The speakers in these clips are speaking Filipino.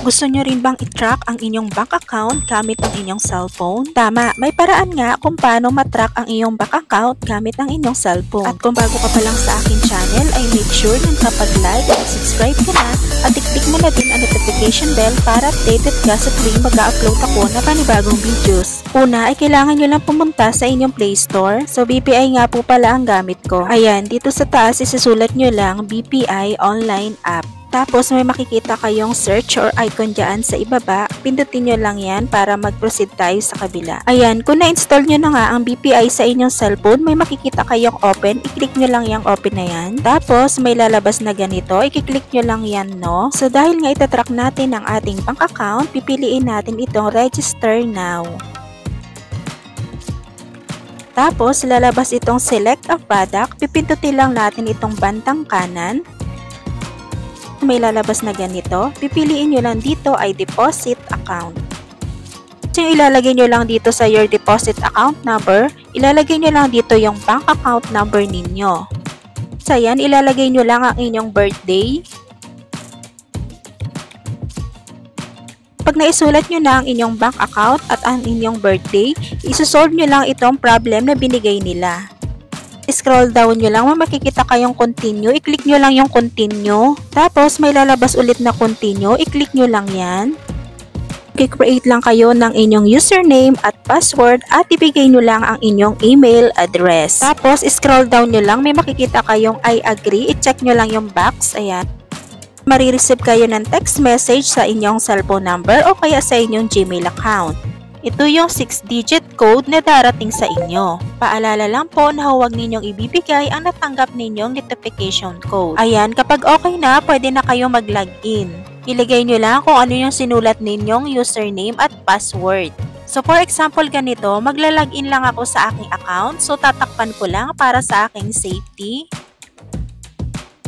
Gusto nyo rin bang i-track ang inyong bank account gamit ang inyong cellphone? Tama, may paraan nga kung paano matrack ang inyong bank account gamit ang inyong cellphone. At kung bago ka pa lang sa aking channel, ay make sure na kapag-like at subscribe ka na at i-click mo na din ang notification bell para updated ka sa tuwing mag-upload ako na panibagong videos. Una ay kailangan nyo lang pumunta sa inyong Play Store. So BPI nga po pala ang gamit ko. Ayan, dito sa taas isusulat nyo lang BPI Online App. Tapos may makikita kayong search or icon dyan sa ibaba. Pindutin nyo lang yan para mag-proceed tayo sa kabila. Ayan, kung na-install nyo na nga ang BPI sa inyong cellphone, may makikita kayong open. I-click nyo lang yung open na yan. Tapos may lalabas na ganito. I-click nyo lang yan, no? So dahil nga itatrack natin ang ating bank account, pipiliin natin itong register now. Tapos lalabas itong select a product. Pipindutin lang natin itong bandang kanan. May lalabas na ganito, pipiliin nyo lang dito ay deposit account. So yung ilalagay nyo lang dito sa your deposit account number, ilalagay nyo lang dito yung bank account number ninyo. Sa yan, ilalagay nyo lang ang inyong birthday. Pag naisulat nyo na ang inyong bank account at ang inyong birthday, isusolve nyo lang itong problem na binigay nila. Scroll down nyo lang, makikita kayong continue, i-click nyo lang yung continue. Tapos may lalabas ulit na continue, i-click nyo lang yan. I-create lang kayo ng inyong username at password at ibigay nyo lang ang inyong email address. Tapos scroll down nyo lang, may makikita kayong I agree, i-check nyo lang yung box, ayan. Marireceive kayo ng text message sa inyong cellphone number o kaya sa inyong Gmail account. Ito yung 6-digit code na darating sa inyo. Paalala lang po na huwag ninyong ibibigay ang natanggap ninyong notification code. Ayan, kapag okay na, pwede na kayo mag-login. Ilagay nyo lang kung ano yung sinulat ninyong username at password. So for example ganito, magla-login lang ako sa aking account. So tatakpan ko lang para sa aking safety.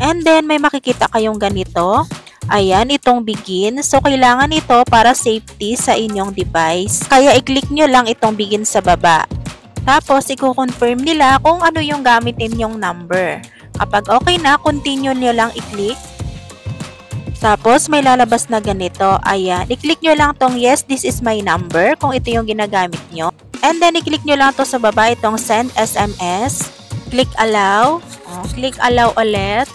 And then may makikita kayong ganito. Ayan, itong begin. So, kailangan ito para safety sa inyong device. Kaya, i-click nyo lang itong begin sa baba. Tapos, i-confirm nila kung ano yung gamitin yung number. Kapag okay na, continue nyo lang i-click. Tapos, may lalabas na ganito. Ayan, i-click nyo lang tong yes, this is my number kung ito yung ginagamit nyo. And then, i-click nyo lang to sa baba itong send SMS. Click allow. Click allow ulit.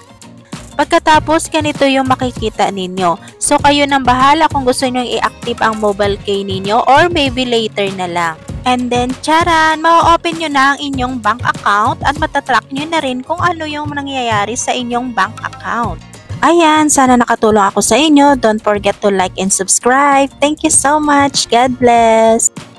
Pagkatapos, ganito yung makikita ninyo. So, kayo nang bahala kung gusto nyo i-active ang mobile key ninyo or maybe later na lang. And then, charan, ma-open nyo na ang inyong bank account at matatrack nyo na rin kung ano yung nangyayari sa inyong bank account. Ayan, sana nakatulong ako sa inyo. Don't forget to like and subscribe. Thank you so much. God bless!